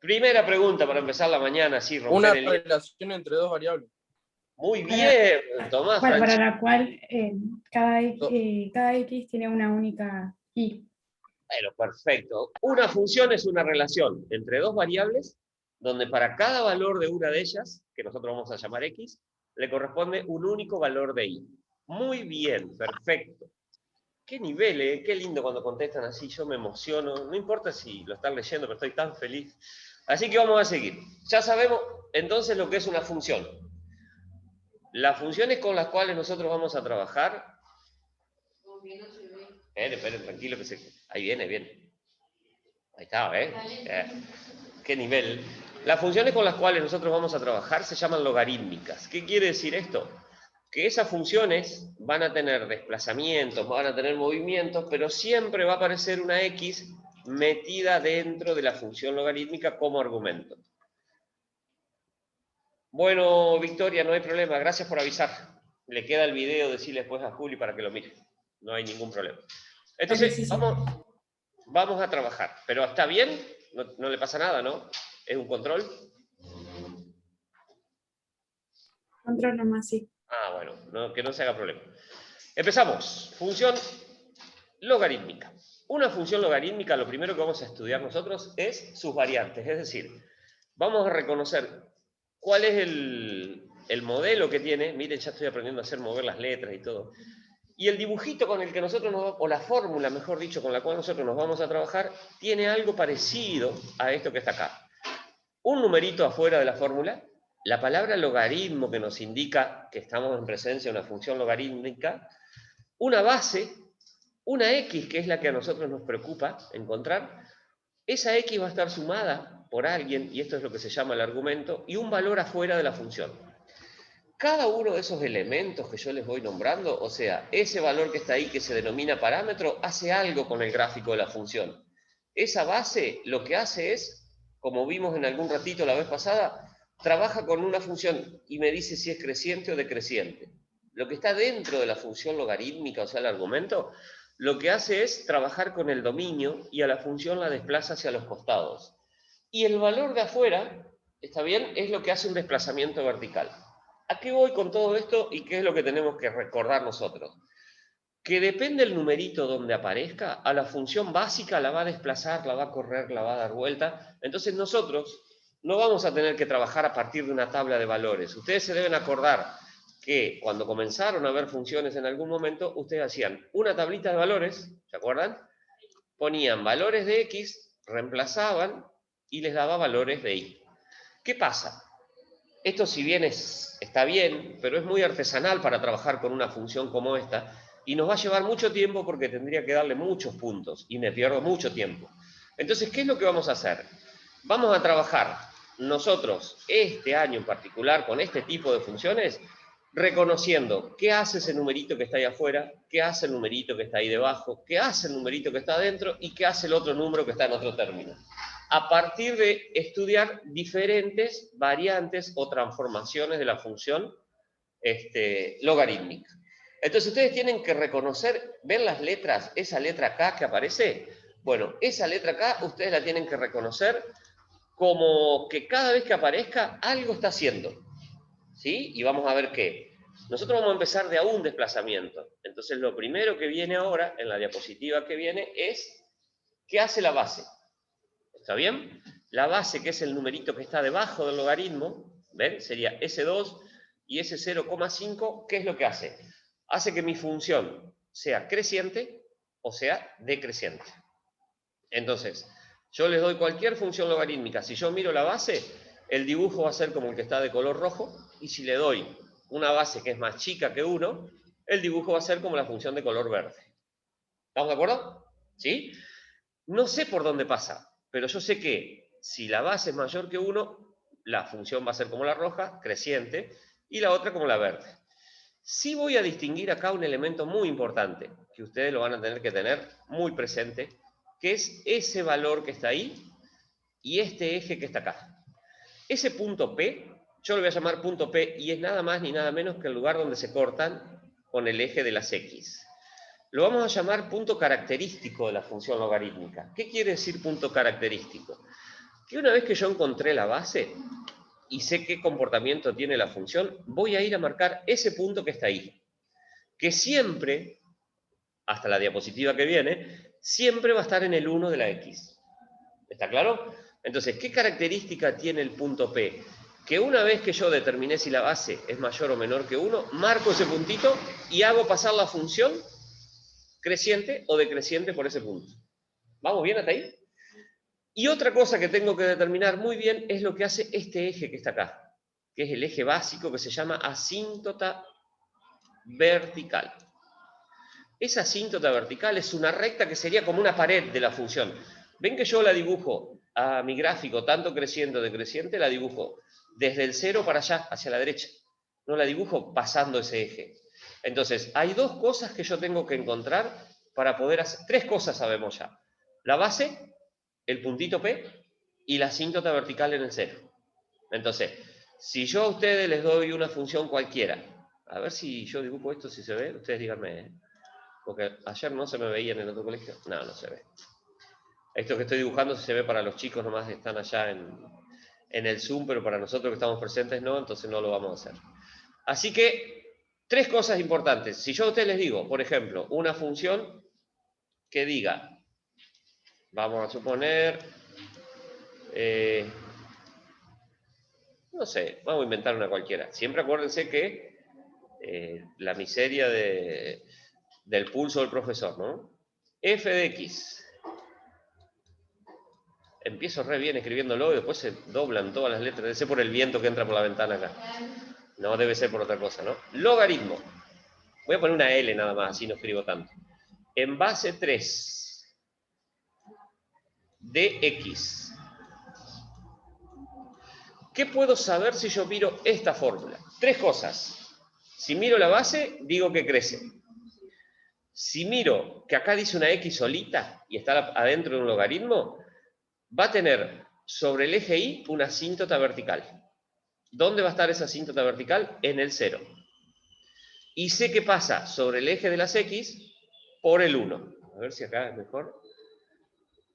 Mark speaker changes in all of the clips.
Speaker 1: Primera pregunta para empezar la mañana, así, romper
Speaker 2: Una
Speaker 1: el hielo.
Speaker 2: relación entre dos variables.
Speaker 1: Muy bien, Tomás.
Speaker 3: Para la cual cada X tiene una única Y.
Speaker 1: Bueno, perfecto. Una función es una relación entre dos variables, donde para cada valor de una de ellas, que nosotros vamos a llamar X, le corresponde un único valor de Y. Muy bien, perfecto. Qué nivel, ¿eh? Qué lindo cuando contestan así, yo me emociono. No importa si lo están leyendo, pero estoy tan feliz. Así que vamos a seguir. Ya sabemos entonces lo que es una función. Las funciones con las cuales nosotros vamos a trabajar. Esperen, tranquilo que ahí viene, bien. Ahí está, ¿eh? Qué nivel. Las funciones con las cuales nosotros vamos a trabajar se llaman logarítmicas. ¿Qué quiere decir esto? Que esas funciones van a tener desplazamientos, van a tener movimientos, pero siempre va a aparecer una X metida dentro de la función logarítmica como argumento. Bueno, Victoria, no hay problema, gracias por avisar. Le queda el video, decirle después a Juli para que lo mire. No hay ningún problema. Entonces,
Speaker 3: Sí.
Speaker 1: vamos a trabajar. Pero ¿está bien? No le pasa nada, ¿no? ¿Es un control?
Speaker 3: Control nomás, sí.
Speaker 1: Ah, bueno, que no se haga problema. Empezamos. Función logarítmica. Una función logarítmica, lo primero que vamos a estudiar nosotros es sus variantes. Es decir, vamos a reconocer cuál es el modelo que tiene. Miren, ya estoy aprendiendo a hacer mover las letras y todo. Y el dibujito con el que nosotros o la fórmula, mejor dicho, con la cual nosotros nos vamos a trabajar, tiene algo parecido a esto que está acá. Un numerito afuera de la fórmula, la palabra logaritmo que nos indica que estamos en presencia de una función logarítmica, una base, una X que es la que a nosotros nos preocupa encontrar, esa X va a estar sumada por alguien, y esto es lo que se llama el argumento, y un valor afuera de la función. Cada uno de esos elementos que yo les voy nombrando, o sea, ese valor que está ahí que se denomina parámetro, hace algo con el gráfico de la función. Esa base lo que hace es, como vimos en algún ratito la vez pasada, trabaja con una función y me dice si es creciente o decreciente. Lo que está dentro de la función logarítmica, o sea, el argumento, lo que hace es trabajar con el dominio y a la función la desplaza hacia los costados. Y el valor de afuera, ¿está bien? Es lo que hace un desplazamiento vertical. ¿A qué voy con todo esto y qué es lo que tenemos que recordar nosotros? Que depende el numerito donde aparezca, a la función básica la va a desplazar, la va a correr, la va a dar vuelta. Entonces nosotros no vamos a tener que trabajar a partir de una tabla de valores. Ustedes se deben acordar que cuando comenzaron a ver funciones en algún momento, ustedes hacían una tablita de valores, ¿se acuerdan? Ponían valores de X, reemplazaban y les daba valores de Y. ¿Qué pasa? Esto si bien está bien, pero es muy artesanal para trabajar con una función como esta y nos va a llevar mucho tiempo porque tendría que darle muchos puntos y me pierdo mucho tiempo. Entonces, ¿qué es lo que vamos a hacer? Vamos a trabajar nosotros este año en particular con este tipo de funciones reconociendo qué hace ese numerito que está ahí afuera, qué hace el numerito que está ahí debajo, qué hace el numerito que está adentro y qué hace el otro número que está en otro término. A partir de estudiar diferentes variantes o transformaciones de la función logarítmica. Entonces ustedes tienen que reconocer, ¿ven las letras? Esa letra K que aparece, bueno, esa letra K ustedes la tienen que reconocer como que cada vez que aparezca algo está haciendo, ¿sí? Y vamos a ver qué. Nosotros vamos a empezar de a un desplazamiento. Entonces lo primero que viene ahora, en la diapositiva que viene, es ¿qué hace la base? ¿Está bien? La base, que es el numerito que está debajo del logaritmo, ¿ven? Sería S2 y ese 0,5, ¿qué es lo que hace? Hace que mi función sea creciente o sea decreciente. Entonces, yo les doy cualquier función logarítmica. Si yo miro la base, el dibujo va a ser como el que está de color rojo, y si le doy una base que es más chica que 1, el dibujo va a ser como la función de color verde. ¿Estamos de acuerdo? ¿Sí? No sé por dónde pasa, pero yo sé que si la base es mayor que 1, la función va a ser como la roja, creciente, y la otra como la verde. Sí voy a distinguir acá un elemento muy importante, que ustedes lo van a tener que tener muy presente, que es ese valor que está ahí y este eje que está acá. Ese punto P, yo lo voy a llamar punto P, y es nada más ni nada menos que el lugar donde se cortan con el eje de las X. Lo vamos a llamar punto característico de la función logarítmica. ¿Qué quiere decir punto característico? Y una vez que yo encontré la base y sé qué comportamiento tiene la función, voy a ir a marcar ese punto que está ahí. Que siempre, hasta la diapositiva que viene, siempre va a estar en el 1 de la X. ¿Está claro? Entonces, ¿qué característica tiene el punto P? Que una vez que yo determiné si la base es mayor o menor que 1, marco ese puntito y hago pasar la función creciente o decreciente por ese punto. ¿Vamos bien hasta ahí? Y otra cosa que tengo que determinar muy bien es lo que hace este eje que está acá, que es el eje básico que se llama asíntota vertical. Esa asíntota vertical es una recta que sería como una pared de la función. ¿Ven que yo la dibujo a mi gráfico, tanto creciente o decreciente, la dibujo desde el 0 para allá, hacia la derecha? No la dibujo pasando ese eje. Entonces, hay dos cosas que yo tengo que encontrar para poder hacer. Tres cosas sabemos ya. La base, el puntito P y la asíntota vertical en el 0. Entonces, si yo a ustedes les doy una función cualquiera, a ver si yo dibujo esto, si se ve, ustedes díganme, ¿eh? Porque ayer no se me veía en el otro colegio. No, no se ve. Esto que estoy dibujando se ve para los chicos nomás que están allá en el Zoom, pero para nosotros que estamos presentes no, entonces no lo vamos a hacer. Así que, tres cosas importantes. Si yo a ustedes les digo, por ejemplo, una función que diga, vamos a suponer, no sé, vamos a inventar una cualquiera. Siempre acuérdense que la miseria del pulso del profesor, ¿no? F de X. Empiezo re bien escribiéndolo y después se doblan todas las letras. Debe ser por el viento que entra por la ventana acá. No, debe ser por otra cosa, ¿no? Logaritmo. Voy a poner una L nada más, así no escribo tanto. En base 3 de X. ¿Qué puedo saber si yo miro esta fórmula? Tres cosas. Si miro la base, digo que crece. Si miro que acá dice una X solita y está adentro de un logaritmo, va a tener sobre el eje Y una asíntota vertical. ¿Dónde va a estar esa asíntota vertical? En el 0. Y sé que pasa sobre el eje de las X por el 1. A ver si acá es mejor.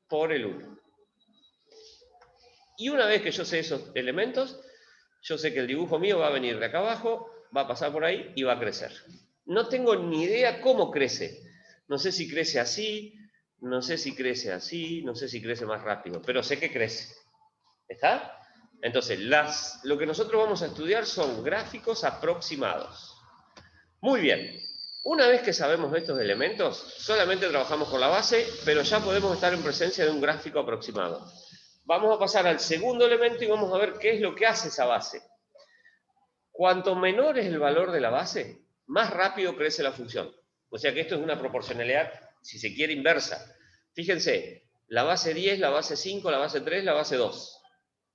Speaker 1: Por el 1. Y una vez que yo sé esos elementos, yo sé que el dibujo mío va a venir de acá abajo, va a pasar por ahí y va a crecer. No tengo ni idea cómo crece. No sé si crece así, no sé si crece así, no sé si crece más rápido, pero sé que crece. ¿Está? Entonces, lo que nosotros vamos a estudiar son gráficos aproximados. Muy bien. Una vez que sabemos estos elementos, solamente trabajamos con la base, pero ya podemos estar en presencia de un gráfico aproximado. Vamos a pasar al segundo elemento y vamos a ver qué es lo que hace esa base. Cuanto menor es el valor de la base, más rápido crece la función. O sea que esto es una proporcionalidad, si se quiere, inversa. Fíjense, la base 10, la base 5, la base 3, la base 2.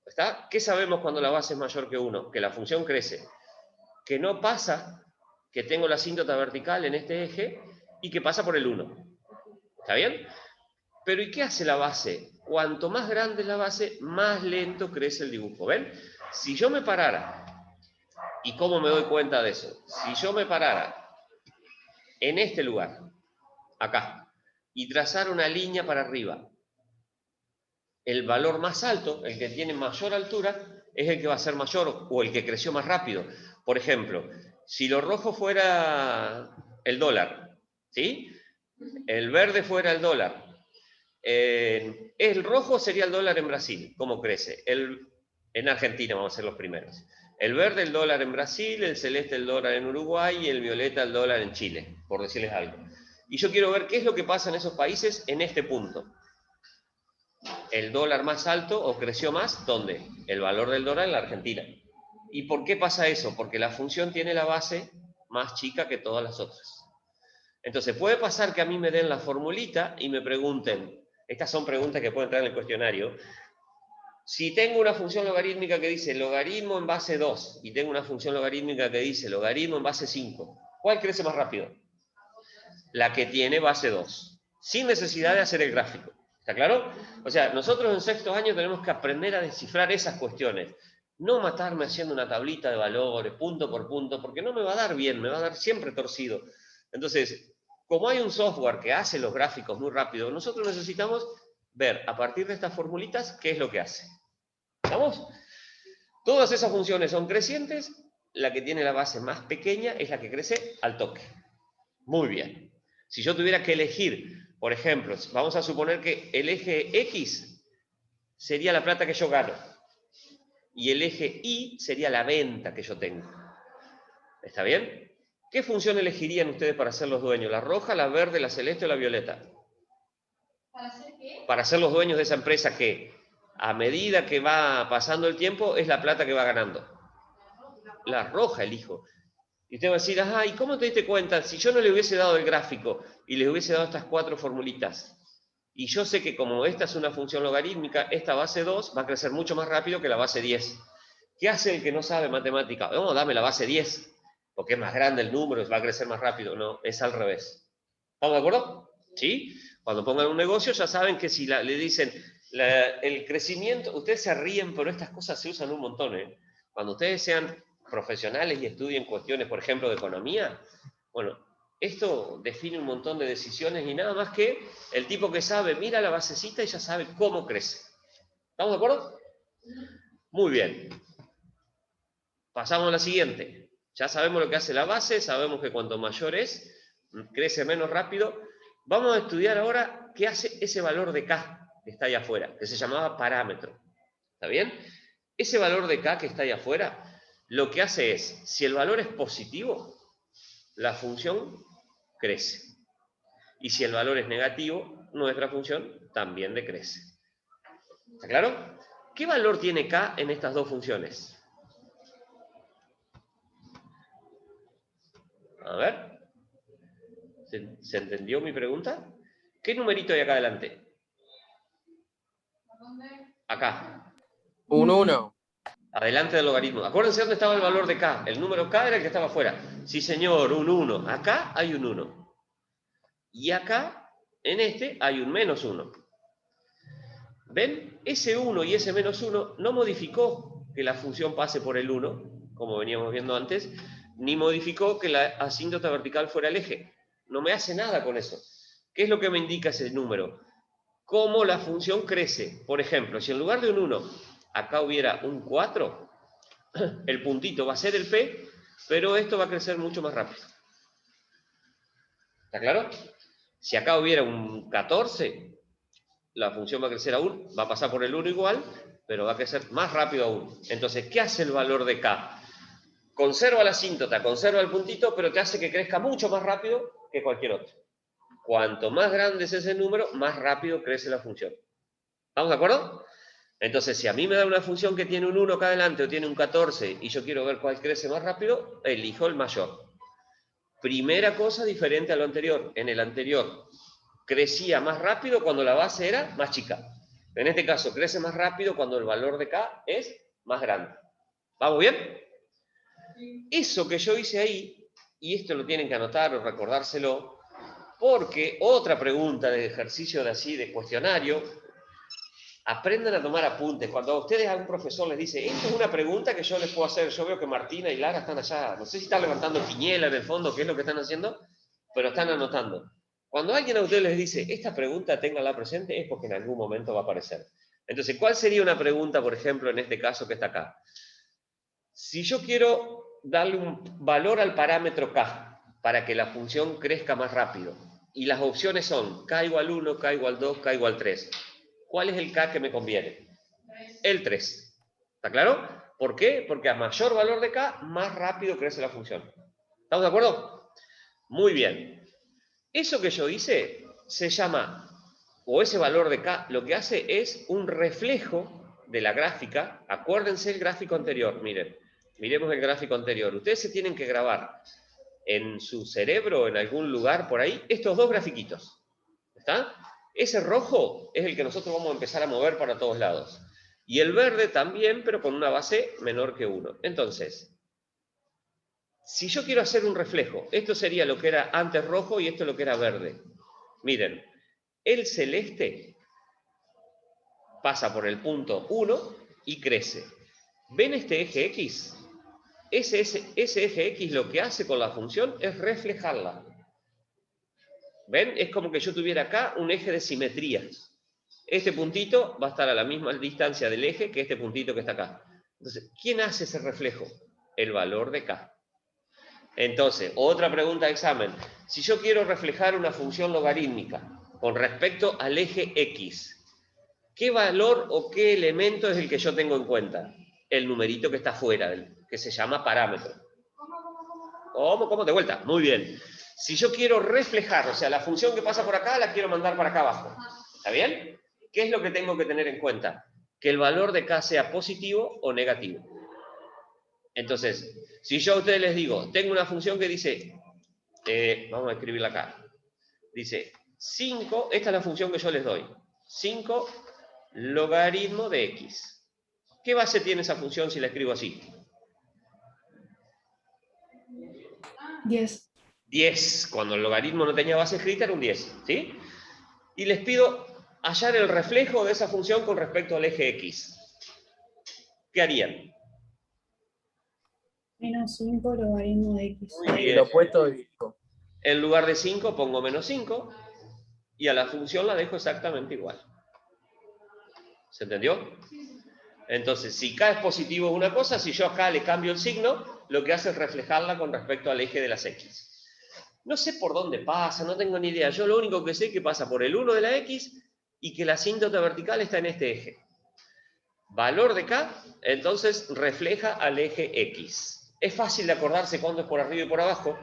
Speaker 1: ¿Está? ¿Qué sabemos cuando la base es mayor que 1? Que la función crece. Que no pasa, que tengo la asíntota vertical en este eje y que pasa por el 1. ¿Está bien? Pero ¿y qué hace la base? Cuanto más grande es la base, más lento crece el dibujo. ¿Ven? Si yo me parara, ¿y cómo me doy cuenta de eso? Si yo me parara en este lugar, acá, y trazara una línea para arriba, el valor más alto, el que tiene mayor altura, es el que va a ser mayor o el que creció más rápido. Por ejemplo, si lo rojo fuera el dólar, ¿sí? El verde fuera el dólar. El rojo sería el dólar en Brasil, ¿cómo crece? En Argentina vamos a ser los primeros. El verde el dólar en Brasil, el celeste el dólar en Uruguay y el violeta el dólar en Chile, por decirles algo. Y yo quiero ver qué es lo que pasa en esos países en este punto. El dólar más alto o creció más, ¿dónde? El valor del dólar en la Argentina. ¿Y por qué pasa eso? Porque la función tiene la base más chica que todas las otras. Entonces, puede pasar que a mí me den la formulita y me pregunten, estas son preguntas que pueden entrar en el cuestionario, si tengo una función logarítmica que dice logaritmo en base 2 y tengo una función logarítmica que dice logaritmo en base 5, ¿cuál crece más rápido? La que tiene base 2, sin necesidad de hacer el gráfico. ¿Está claro? O sea, nosotros en sexto año tenemos que aprender a descifrar esas cuestiones. No matarme haciendo una tablita de valores, punto por punto, porque no me va a dar bien, me va a dar siempre torcido. Entonces, como hay un software que hace los gráficos muy rápido, nosotros necesitamos ver a partir de estas formulitas qué es lo que hace. ¿Estamos? Todas esas funciones son crecientes, la que tiene la base más pequeña es la que crece al toque. Muy bien. Si yo tuviera que elegir, por ejemplo, vamos a suponer que el eje X sería la plata que yo gano y el eje Y sería la venta que yo tengo. ¿Está bien? ¿Qué función elegirían ustedes para ser los dueños? ¿La roja, la verde, la celeste o la violeta?
Speaker 2: ¿Para hacer qué?
Speaker 1: Para ser los dueños de esa empresa que, a medida que va pasando el tiempo, es la plata que va ganando. La roja elijo. Y usted va a decir, ajá, ¿y cómo te diste cuenta? Si yo no le hubiese dado el gráfico y les hubiese dado estas 4 formulitas, y yo sé que como esta es una función logarítmica, esta base 2 va a crecer mucho más rápido que la base 10. ¿Qué hace el que no sabe matemática? No, dame la base 10, porque es más grande el número, va a crecer más rápido. No, es al revés. ¿Estamos de acuerdo? ¿Sí? Cuando pongan un negocio ya saben que si le dicen el crecimiento, ustedes se ríen, pero estas cosas se usan un montón, ¿eh? Cuando ustedes sean profesionales y estudien cuestiones, por ejemplo, de economía, bueno, esto define un montón de decisiones y nada más que el tipo que sabe, mira la basecita y ya sabe cómo crece. ¿Estamos de acuerdo? Muy bien. Pasamos a la siguiente. Ya sabemos lo que hace la base, sabemos que cuanto mayor es, crece menos rápido. Vamos a estudiar ahora qué hace ese valor de K que está ahí afuera, que se llamaba parámetro. ¿Está bien? Ese valor de K que está ahí afuera, lo que hace es, si el valor es positivo, la función crece. Y si el valor es negativo, nuestra función también decrece. ¿Está claro? ¿Qué valor tiene K en estas dos funciones? A ver. ¿Se entendió mi pregunta? ¿Qué numerito hay acá adelante?
Speaker 2: ¿Dónde?
Speaker 1: Acá.
Speaker 4: 1, 1.
Speaker 1: Adelante del logaritmo. Acuérdense dónde estaba el valor de K. El número K era el que estaba afuera. Sí, señor, un 1. Acá hay un 1. Y acá, en este, hay un menos 1. ¿Ven? Ese 1 y ese menos 1 no modificó que la función pase por el 1, como veníamos viendo antes, ni modificó que la asíntota vertical fuera el eje. No me hace nada con eso. ¿Qué es lo que me indica ese número? Cómo la función crece. Por ejemplo, si en lugar de un 1, acá hubiera un 4, el puntito va a ser el P, pero esto va a crecer mucho más rápido. ¿Está claro? Si acá hubiera un 14, la función va a crecer aún, va a pasar por el 1 igual, pero va a crecer más rápido aún. Entonces, ¿qué hace el valor de K? Conserva la asíntota, conserva el puntito, pero te hace que crezca mucho más rápido que cualquier otro. Cuanto más grande es ese número, más rápido crece la función. ¿Estamos de acuerdo? Entonces, si a mí me da una función que tiene un 1 acá adelante o tiene un 14 y yo quiero ver cuál crece más rápido, elijo el mayor. Primera cosa diferente a lo anterior. En el anterior crecía más rápido cuando la base era más chica. En este caso, crece más rápido cuando el valor de K es más grande. ¿Vamos bien? Eso que yo hice ahí, y esto lo tienen que anotar o recordárselo, porque otra pregunta de ejercicio de así, de cuestionario, aprendan a tomar apuntes. Cuando a ustedes a un profesor les dice, esto es una pregunta que yo les puedo hacer, yo veo que Martina y Lara están allá, no sé si están levantando piñela en el fondo, qué es lo que están haciendo, pero están anotando. Cuando alguien a ustedes les dice, esta pregunta ténganla presente, es porque en algún momento va a aparecer. Entonces, ¿cuál sería una pregunta, por ejemplo, en este caso que está acá? Si yo quiero darle un valor al parámetro K para que la función crezca más rápido, y las opciones son K igual 1, K igual 2, K igual 3, ¿cuál es el K que me conviene?
Speaker 2: 3.
Speaker 1: El 3. ¿Está claro? ¿Por qué? Porque a mayor valor de K, más rápido crece la función. ¿Estamos de acuerdo? Muy bien. Eso que yo hice se llama, o ese valor de K, lo que hace es un reflejo de la gráfica. Acuérdense el gráfico anterior, miren. Miremos el gráfico anterior. Ustedes se tienen que grabar en su cerebro, en algún lugar por ahí, estos dos grafiquitos. ¿Está? Ese rojo es el que nosotros vamos a empezar a mover para todos lados. Y el verde también, pero con una base menor que 1. Entonces, si yo quiero hacer un reflejo, esto sería lo que era antes rojo y esto lo que era verde. Miren, el celeste pasa por el punto 1 y crece. ¿Ven este eje X? Ese eje X lo que hace con la función es reflejarla. ¿Ven? Es como que yo tuviera acá un eje de simetría. Este puntito va a estar a la misma distancia del eje que este puntito que está acá. Entonces, ¿quién hace ese reflejo? El valor de K. Entonces, otra pregunta de examen. Si yo quiero reflejar una función logarítmica con respecto al eje X, ¿qué valor o qué elemento es el que yo tengo en cuenta? El numerito que está fuera, que se llama parámetro. ¿Cómo? De vuelta. Muy bien. Si yo quiero reflejar, o sea, la función que pasa por acá la quiero mandar para acá abajo. ¿Está bien? ¿Qué es lo que tengo que tener en cuenta? Que el valor de K sea positivo o negativo. Entonces, si yo a ustedes les digo, tengo una función que dice, vamos a escribirla acá, dice 5, esta es la función que yo les doy, 5 logaritmo de X. ¿Qué base tiene esa función si la escribo así?
Speaker 3: 10.
Speaker 1: 10, cuando el logaritmo no tenía base escrita era un 10, ¿sí? Y les pido hallar el reflejo de esa función con respecto al eje X. ¿Qué harían?
Speaker 3: Menos 5 logaritmo de X.
Speaker 1: Muy bien.
Speaker 4: Lo opuesto de 5.
Speaker 1: En lugar de 5 pongo menos 5 y a la función la dejo exactamente igual. ¿Se entendió? Entonces, si K es positivo es una cosa, si yo acá le cambio el signo, lo que hace es reflejarla con respecto al eje de las X. No sé por dónde pasa, no tengo ni idea. Yo lo único que sé es que pasa por el 1 de la X y que la asíntota vertical está en este eje. Valor de K, entonces, refleja al eje X. Es fácil de acordarse cuándo es por arriba y por abajo,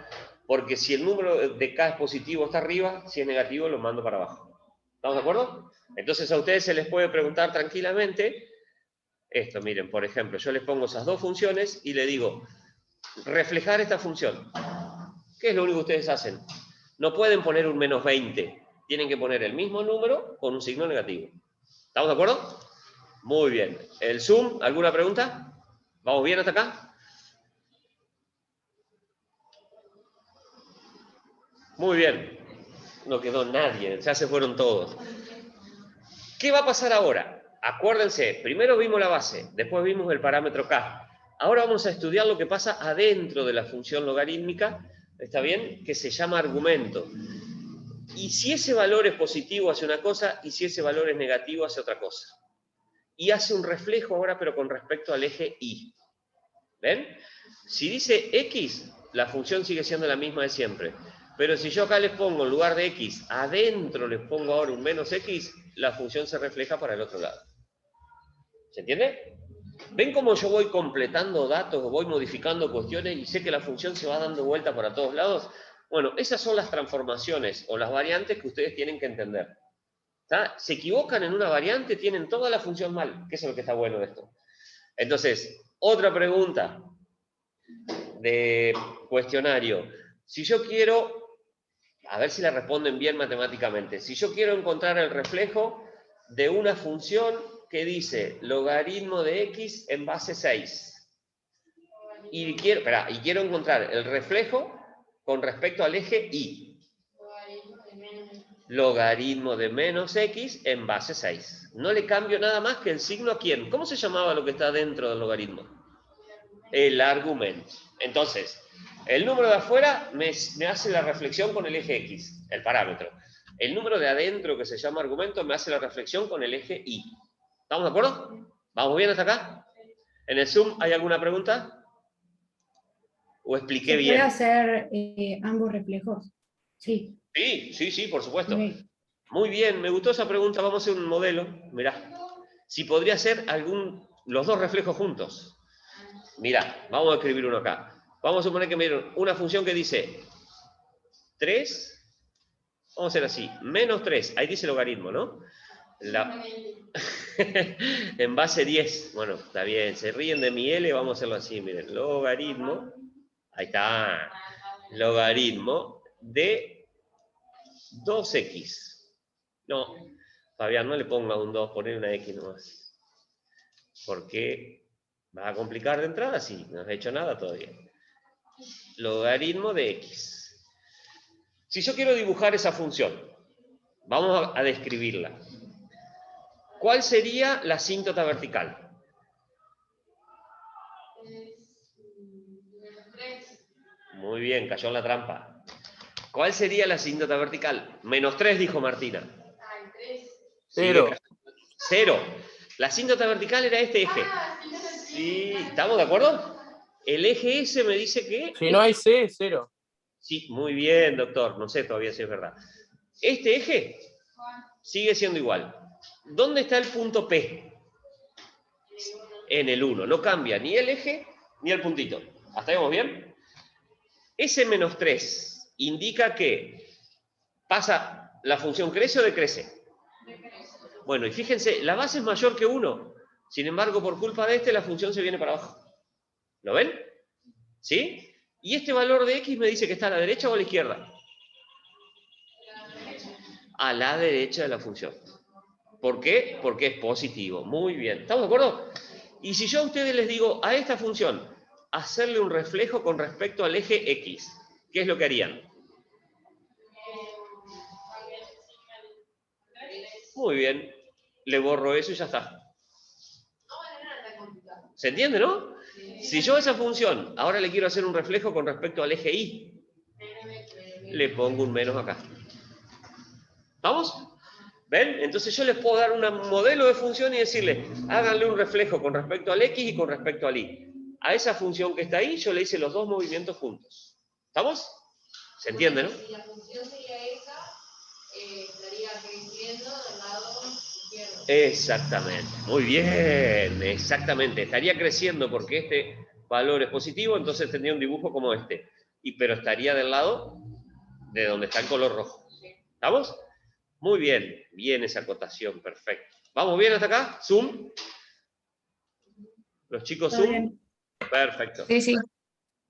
Speaker 1: porque si el número de K es positivo está arriba, si es negativo lo mando para abajo. ¿Estamos de acuerdo? Entonces a ustedes se les puede preguntar tranquilamente esto, miren, por ejemplo, yo les pongo esas dos funciones y le digo, reflejar esta función. ¿Qué es lo único que ustedes hacen? No pueden poner un menos 20, tienen que poner el mismo número con un signo negativo. ¿Estamos de acuerdo? Muy bien. ¿El Zoom? ¿Alguna pregunta? ¿Vamos bien hasta acá? Muy bien. No quedó nadie, ya se fueron todos. ¿Qué va a pasar ahora? Acuérdense, primero vimos la base, después vimos el parámetro K. Ahora vamos a estudiar lo que pasa adentro de la función logarítmica, ¿está bien? Que se llama argumento. Y si ese valor es positivo hace una cosa, y si ese valor es negativo hace otra cosa. Y hace un reflejo ahora, pero con respecto al eje Y. ¿Ven? Si dice X, la función sigue siendo la misma de siempre. Pero si yo acá les pongo en lugar de X, adentro les pongo ahora un menos X, la función se refleja para el otro lado. ¿Se entiende? ¿Ven cómo yo voy completando datos o voy modificando cuestiones y sé que la función se va dando vuelta para todos lados? Bueno, esas son las transformaciones o las variantes que ustedes tienen que entender. ¿Está? Se equivocan en una variante, tienen toda la función mal, que es lo que está bueno de esto. Entonces, otra pregunta de cuestionario. Si yo quiero, a ver si la responden bien matemáticamente, si yo quiero encontrar el reflejo de una función que dice logaritmo de X en base 6, y quiero encontrar el reflejo con respecto al eje Y. Logaritmo de menos X en base 6. No le cambio nada más que el signo a quién. ¿Cómo se llamaba lo que está dentro del logaritmo? El argumento. Entonces, el número de afuera me hace la reflexión con el eje X, el parámetro. El número de adentro, que se llama argumento, me hace la reflexión con el eje Y. ¿Estamos de acuerdo? ¿Vamos bien hasta acá? ¿En el Zoom hay alguna pregunta? ¿O expliqué bien?
Speaker 3: ¿Se puede hacer ambos reflejos? Sí.
Speaker 1: Sí, por supuesto.
Speaker 3: Okay.
Speaker 1: Muy bien, me gustó esa pregunta. Vamos a hacer un modelo. Mirá, si podría ser los dos reflejos juntos. Mirá, vamos a escribir uno acá. Vamos a suponer que me dieron una función que dice 3, vamos a hacer así, menos 3, ahí dice logaritmo, ¿no? En base 10, bueno, está bien, se ríen de mi L, vamos a hacerlo así, miren, logaritmo, ahí está, logaritmo de 2x. No, Fabián, no le ponga un 2, poner una x nomás. Porque va a complicar de entrada, sí, no has hecho nada todavía. Logaritmo de x. Si yo quiero dibujar esa función, vamos a describirla. ¿Cuál sería la asíntota vertical? Muy bien, cayó en la trampa. ¿Cuál sería la asíntota vertical? Menos 3, dijo Martina.
Speaker 4: 0.
Speaker 1: 0. La asíntota vertical era este eje. Sí, ¿estamos de acuerdo? El eje S me dice que...
Speaker 4: Si no hay C, es 0.
Speaker 1: Sí, muy bien, doctor. No sé todavía si es verdad. Este eje sigue siendo igual. ¿Dónde está el punto P? En el 1. No cambia ni el eje ni el puntito. ¿Hasta ahí vamos bien? S menos 3 indica que pasa, la función crece o decrece. Bueno, y fíjense, la base es mayor que 1. Sin embargo, por culpa de este, la función se viene para abajo. ¿Lo ven? ¿Sí? Y este valor de x me dice que está a la derecha o a la izquierda. A la derecha de la función. ¿Por qué? Porque es positivo. Muy bien. ¿Estamos de acuerdo? Y si yo a ustedes les digo a esta función, hacerle un reflejo con respecto al eje x, ¿qué es lo que harían? Muy bien. Le borro eso y ya está. ¿Se entiende, no? Si yo a esa función ahora le quiero hacer un reflejo con respecto al eje y, le pongo un menos acá. ¿Vamos? ¿Ven? Entonces yo les puedo dar un modelo de función y decirle, háganle un reflejo con respecto al x y con respecto al y. A esa función que está ahí, yo le hice los dos movimientos juntos. ¿Estamos? ¿Se entiende, no?
Speaker 2: Si la función sería esa, estaría creciendo del lado izquierdo.
Speaker 1: Exactamente. Muy bien. Exactamente. Estaría creciendo porque este valor es positivo, entonces tendría un dibujo como este. Pero estaría del lado de donde está el color rojo. ¿Estamos? Muy bien. Bien esa acotación. Perfecto. ¿Vamos bien hasta acá? ¿Zoom? ¿Los chicos
Speaker 3: Todo
Speaker 1: Zoom?
Speaker 3: bien.
Speaker 1: Perfecto.
Speaker 5: Sí, sí.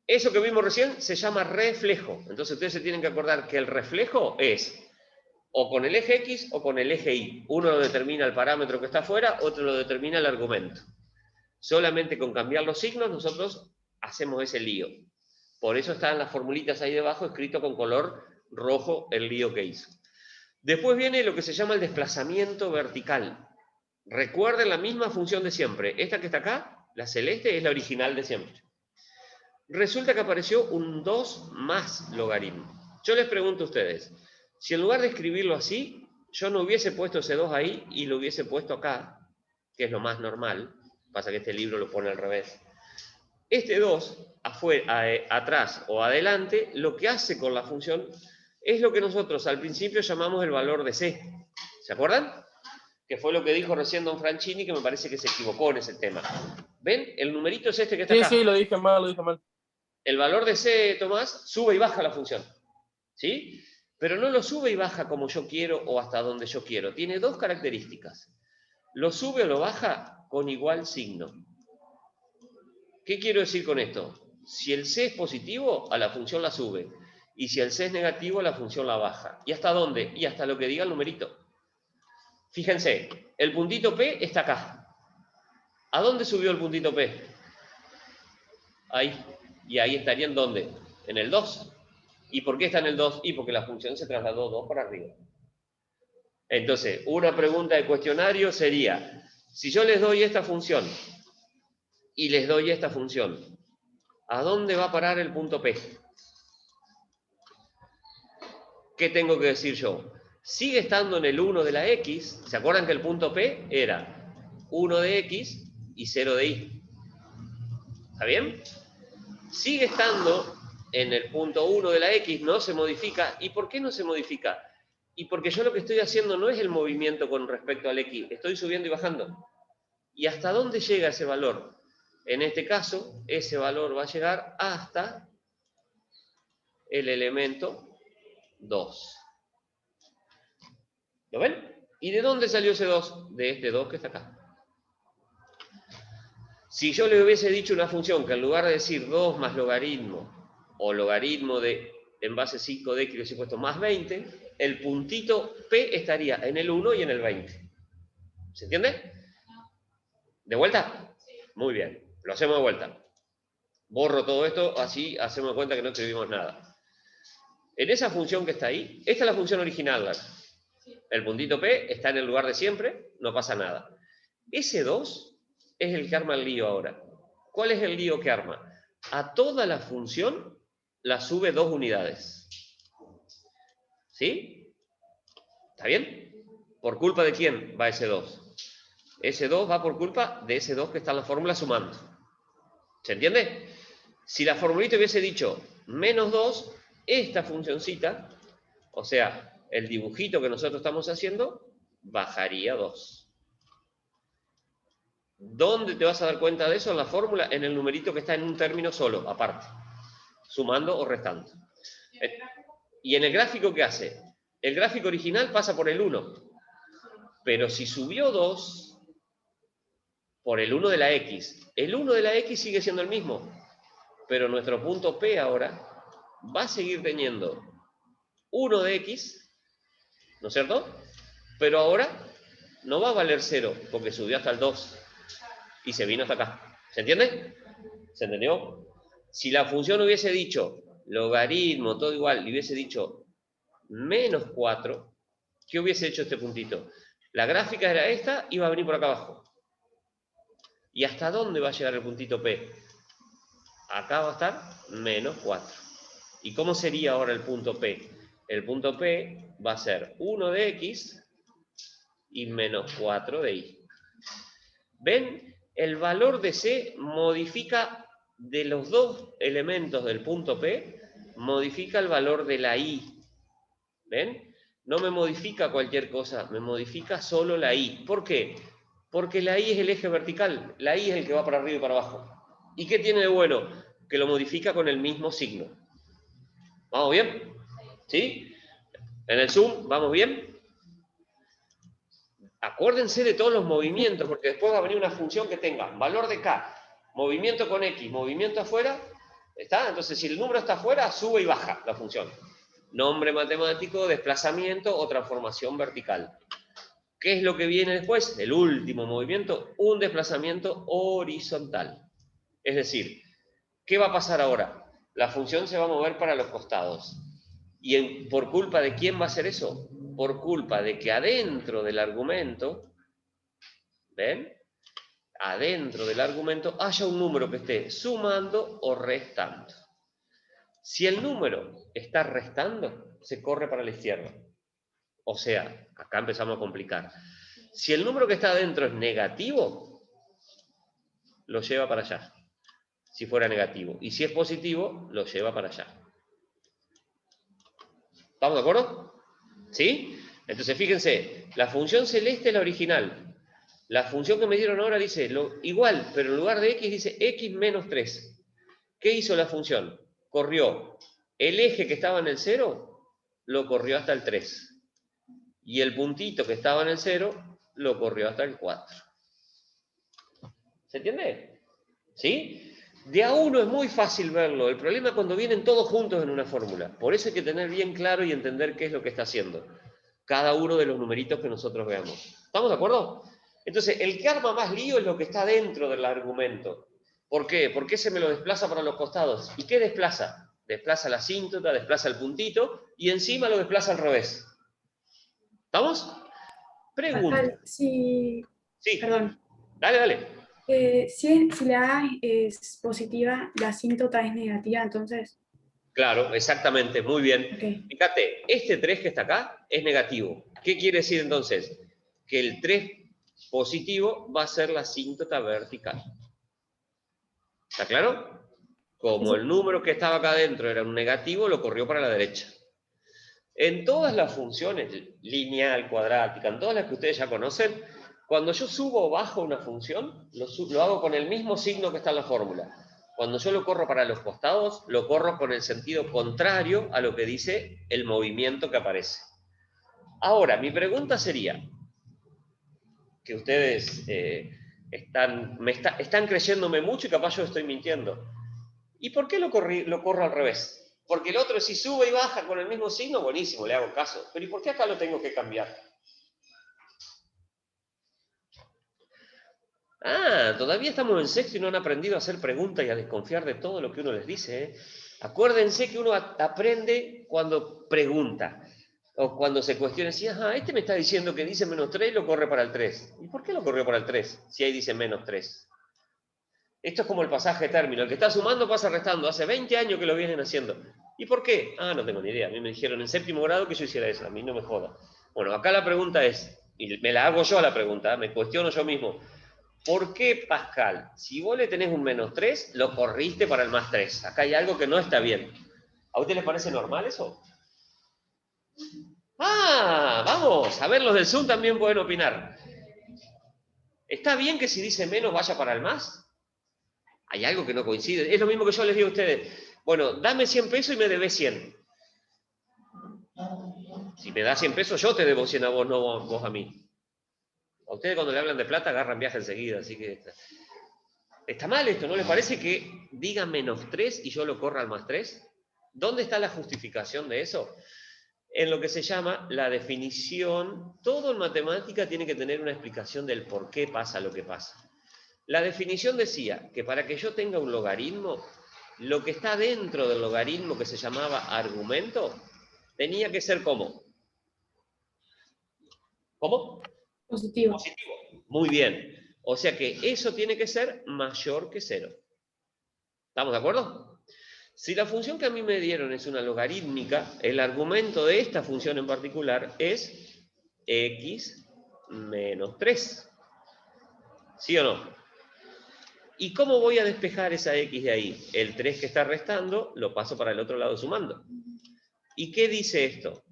Speaker 1: Eso que vimos recién se llama reflejo. Entonces ustedes se tienen que acordar que el reflejo es o con el eje X o con el eje Y. Uno lo determina el parámetro que está afuera, otro lo determina el argumento. Solamente con cambiar los signos nosotros hacemos ese lío. Por eso están las formulitas ahí debajo escrito con color rojo el lío que hizo. Después viene lo que se llama el desplazamiento vertical. Recuerden la misma función de siempre. Esta que está acá, la celeste, es la original de siempre. Resulta que apareció un 2 más logaritmo. Yo les pregunto a ustedes, si en lugar de escribirlo así, yo no hubiese puesto ese 2 ahí y lo hubiese puesto acá, que es lo más normal, pasa que este libro lo pone al revés. Este 2, atrás o adelante, lo que hace con la función es lo que nosotros al principio llamamos el valor de C. ¿Se acuerdan? Que fue lo que dijo recién don Franchini, que me parece que se equivocó en ese tema. ¿Ven? El numerito es este que está
Speaker 4: Sí,
Speaker 1: acá.
Speaker 4: sí, lo dije mal.
Speaker 1: El valor de C, Tomás, sube y baja la función. ¿Sí? Pero no lo sube y baja como yo quiero o hasta donde yo quiero. Tiene dos características. Lo sube o lo baja con igual signo. ¿Qué quiero decir con esto? Si el C es positivo, a la función la sube. Y si el C es negativo, a la función la baja. ¿Y hasta dónde? Y hasta lo que diga el numerito. Fíjense, el puntito P está acá. ¿A dónde subió el puntito P? Ahí. ¿Y ahí estaría en dónde? En el 2. ¿Y por qué está en el 2? Y porque la función se trasladó 2 para arriba. Entonces, una pregunta de cuestionario sería, si yo les doy esta función y les doy esta función, ¿a dónde va a parar el punto P? ¿Qué tengo que decir yo? Sigue estando en el 1 de la X. ¿Se acuerdan que el punto P era 1 de X y 0 de Y? ¿Está bien? Sigue estando en el punto 1 de la X, no se modifica. ¿Y por qué no se modifica? Y porque yo lo que estoy haciendo no es el movimiento con respecto al X, estoy subiendo y bajando. ¿Y hasta dónde llega ese valor? En este caso, ese valor va a llegar hasta el elemento 2. ¿Lo ven? ¿Y de dónde salió ese 2? De este 2 que está acá. Si yo le hubiese dicho una función que en lugar de decir 2 más logaritmo, o logaritmo de en base 5 de x le hubiese puesto más 20, el puntito P estaría en el 1 y en el 20. ¿Se entiende? ¿De vuelta? Muy bien. Lo hacemos de vuelta. Borro todo esto, así hacemos cuenta que no escribimos nada. En esa función que está ahí, esta es la función original. El puntito P está en el lugar de siempre, no pasa nada. Ese 2 es el que arma el lío ahora. ¿Cuál es el lío que arma? A toda la función la sube 2 unidades. ¿Sí? ¿Está bien? ¿Por culpa de quién va ese 2? Ese 2 va por culpa de ese 2 que está en la fórmula sumando. ¿Se entiende? Si la formulita hubiese dicho menos 2, esta funcioncita, o sea, el dibujito que nosotros estamos haciendo, bajaría 2. ¿Dónde te vas a dar cuenta de eso? En la fórmula, en el numerito que está en un término solo, aparte, sumando o restando. ¿Y en el gráfico qué hace? El gráfico original pasa por el 1, pero si subió 2, por el 1 de la X, el 1 de la X sigue siendo el mismo, pero nuestro punto P ahora va a seguir teniendo 1 de X, ¿no es cierto? Pero ahora no va a valer 0, porque subió hasta el 2 y se vino hasta acá. ¿Se entiende? ¿Se entendió? Si la función hubiese dicho logaritmo, todo igual, y hubiese dicho menos 4, ¿qué hubiese hecho este puntito? La gráfica era esta, iba a venir por acá abajo. ¿Y hasta dónde va a llegar el puntito P? Acá va a estar menos 4. ¿Y cómo sería ahora el punto P? El punto P va a ser 1 de X y menos 4 de Y. ¿Ven? El valor de C modifica de los dos elementos del punto P, modifica el valor de la Y. ¿Ven? No me modifica cualquier cosa, me modifica solo la Y. ¿Por qué? Porque la Y es el eje vertical, la Y es el que va para arriba y para abajo. ¿Y qué tiene de bueno? Que lo modifica con el mismo signo. ¿Vamos bien? ¿Sí? En el zoom, ¿vamos bien? Acuérdense de todos los movimientos, porque después va a venir una función que tenga valor de K, movimiento con X, movimiento afuera, ¿está? Entonces, si el número está afuera, sube y baja la función. Nombre matemático, desplazamiento o transformación vertical. ¿Qué es lo que viene después? El último movimiento, un desplazamiento horizontal. Es decir, ¿qué va a pasar ahora? La función se va a mover para los costados. ¿Y por culpa de quién va a hacer eso? Por culpa de que adentro del argumento, ¿ven? Adentro del argumento haya un número que esté sumando o restando. Si el número está restando, se corre para la izquierda. O sea, acá empezamos a complicar. Si el número que está adentro es negativo, lo lleva para allá. Si fuera negativo. Y si es positivo, lo lleva para allá. ¿Estamos de acuerdo? ¿Sí? Entonces, fíjense, la función celeste es la original. La función que me dieron ahora dice igual, pero en lugar de x dice x menos 3. ¿Qué hizo la función? Corrió el eje que estaba en el 0, lo corrió hasta el 3. Y el puntito que estaba en el 0, lo corrió hasta el 4. ¿Se entiende? ¿Sí? De a uno es muy fácil verlo. El problema es cuando vienen todos juntos en una fórmula. Por eso hay que tener bien claro y entender qué es lo que está haciendo cada uno de los numeritos que nosotros veamos. ¿Estamos de acuerdo? Entonces, el que arma más lío es lo que está dentro del argumento. ¿Por qué? ¿Por qué se me lo desplaza para los costados? ¿Y qué desplaza? Desplaza la asíntota, desplaza el puntito y encima lo desplaza al revés. ¿Estamos? Pregunta.
Speaker 3: Sí,
Speaker 1: Sí.
Speaker 3: perdón.
Speaker 1: Dale.
Speaker 3: Si la A es positiva, la asíntota es negativa, entonces.
Speaker 1: Claro, exactamente, muy bien.
Speaker 3: Okay.
Speaker 1: Fíjate, este 3 que está acá es negativo. ¿Qué quiere decir entonces? Que el 3 positivo va a ser la asíntota vertical. ¿Está claro? Como el número que estaba acá adentro era un negativo, lo corrió para la derecha. En todas las funciones, lineal, cuadrática, en todas las que ustedes ya conocen, cuando yo subo o bajo una función, lo hago con el mismo signo que está en la fórmula. Cuando yo lo corro para los costados, lo corro con el sentido contrario a lo que dice el movimiento que aparece. Ahora, mi pregunta sería, que ustedes están creyéndome mucho y capaz yo estoy mintiendo. ¿Y por qué lo corro al revés? Porque el otro, si sube y baja con el mismo signo, buenísimo, le hago caso. Pero ¿y por qué acá lo tengo que cambiar? Ah, todavía estamos en sexto y no han aprendido a hacer preguntas y a desconfiar de todo lo que uno les dice, ¿eh? Acuérdense que uno aprende cuando pregunta. O cuando se cuestiona, si, este me está diciendo que dice menos 3 y lo corre para el 3. ¿Y por qué lo corrió para el 3? Si ahí dice menos 3. Esto es como el pasaje de término. El que está sumando pasa restando. Hace 20 años que lo vienen haciendo. ¿Y por qué? No tengo ni idea. A mí me dijeron en séptimo grado que yo hiciera eso. A mí no me joda. Bueno, acá la pregunta es, y me la hago yo la pregunta, me cuestiono yo mismo. ¿Por qué, Pascal, si vos le tenés un -3, lo corriste para el +3? Acá hay algo que no está bien. ¿A usted les parece normal eso? Ah, vamos, a ver, los del Zoom también pueden opinar. ¿Está bien que si dice menos vaya para el más? Hay algo que no coincide. Es lo mismo que yo les digo a ustedes. Bueno, dame 100 pesos y me debes 100. Si me das 100 pesos, yo te debo 100 a vos, no vos a mí. A ustedes cuando le hablan de plata agarran viaje enseguida, así que... Está mal esto, ¿no les parece que diga -3 y yo lo corra al +3? ¿Dónde está la justificación de eso? En lo que se llama la definición. Todo en matemática tiene que tener una explicación del por qué pasa lo que pasa. La definición decía que para que yo tenga un logaritmo, lo que está dentro del logaritmo, que se llamaba argumento, tenía que ser ¿cómo? ¿Cómo?
Speaker 3: Positivo.
Speaker 1: Positivo. Muy bien. O sea que eso tiene que ser mayor que 0. ¿Estamos de acuerdo? Si la función que a mí me dieron es una logarítmica, el argumento de esta función en particular es x menos 3. ¿Sí o no? ¿Y cómo voy a despejar esa x de ahí? El 3 que está restando lo paso para el otro lado sumando. ¿Y qué dice esto?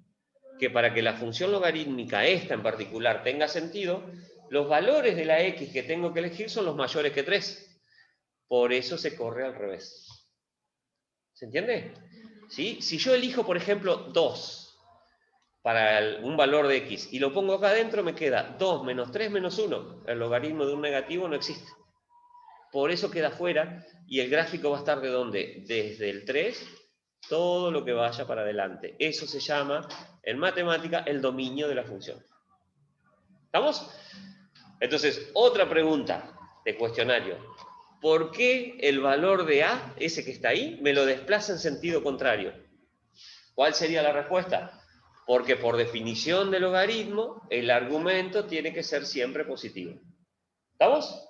Speaker 1: Que para que la función logarítmica esta en particular tenga sentido, los valores de la x que tengo que elegir son los mayores que 3. Por eso se corre al revés. ¿Se entiende? ¿Sí? Si yo elijo, por ejemplo, 2 para un valor de x y lo pongo acá adentro, me queda 2 menos 3 menos 1. El logaritmo de un negativo no existe. Por eso queda fuera y el gráfico va a estar ¿de dónde? Desde el 3, todo lo que vaya para adelante. Eso se llama, en matemática, el dominio de la función. ¿Estamos? Entonces, otra pregunta de cuestionario. ¿Por qué el valor de A, ese que está ahí, me lo desplaza en sentido contrario? ¿Cuál sería la respuesta? Porque por definición de logaritmo, el argumento tiene que ser siempre positivo. ¿Estamos?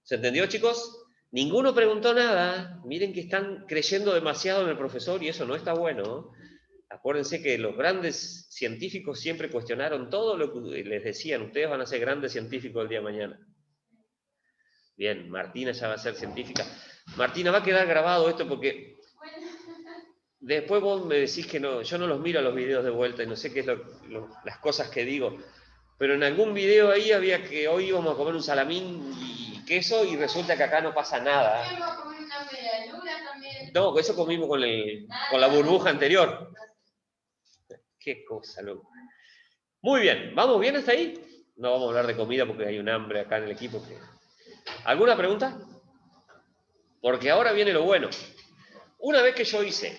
Speaker 1: ¿Se entendió, chicos? Ninguno preguntó nada. Miren que están creyendo demasiado en el profesor y eso no está bueno. Acuérdense que los grandes científicos siempre cuestionaron todo lo que les decían. Ustedes van a ser grandes científicos el día de mañana. Bien, Martina ya va a ser científica. Martina, va a quedar grabado esto porque después vos me decís que no, yo no los miro a los videos de vuelta y no sé qué es las cosas que digo, pero en algún video ahí había que hoy íbamos a comer un salamín y queso y resulta que acá no pasa nada.
Speaker 2: Vamos a comer una medialuna también.
Speaker 1: No, eso comimos con la burbuja anterior. Qué cosa, loco. Muy bien, ¿vamos bien hasta ahí? No vamos a hablar de comida porque hay un hambre acá en el equipo. ¿Alguna pregunta? Porque ahora viene lo bueno. Una vez que yo hice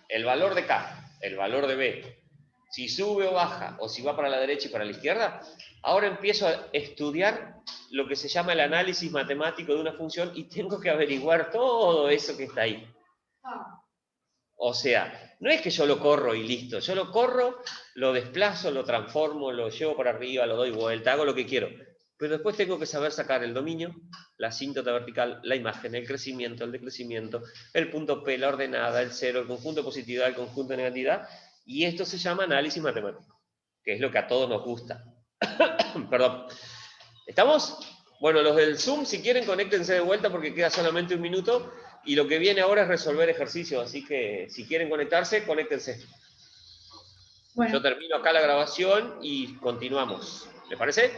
Speaker 1: el valor de K, el valor de B, si sube o baja, o si va para la derecha y para la izquierda, ahora empiezo a estudiar lo que se llama el análisis matemático de una función y tengo que averiguar todo eso que está ahí. O sea, no es que yo lo corro y listo, yo lo corro, lo desplazo, lo transformo, lo llevo para arriba, lo doy vuelta, hago lo que quiero. Pero después tengo que saber sacar el dominio, la asíntota vertical, la imagen, el crecimiento, el decrecimiento, el punto P, la ordenada, el cero, el conjunto de positividad, el conjunto de negatividad, y esto se llama análisis matemático, que es lo que a todos nos gusta. Perdón. ¿Estamos? Bueno, los del Zoom, si quieren, conéctense de vuelta porque queda solamente un minuto, y lo que viene ahora es resolver ejercicios, así que si quieren conectarse, conéctense.
Speaker 3: Bueno.
Speaker 1: Yo termino acá la grabación y continuamos. ¿Les parece?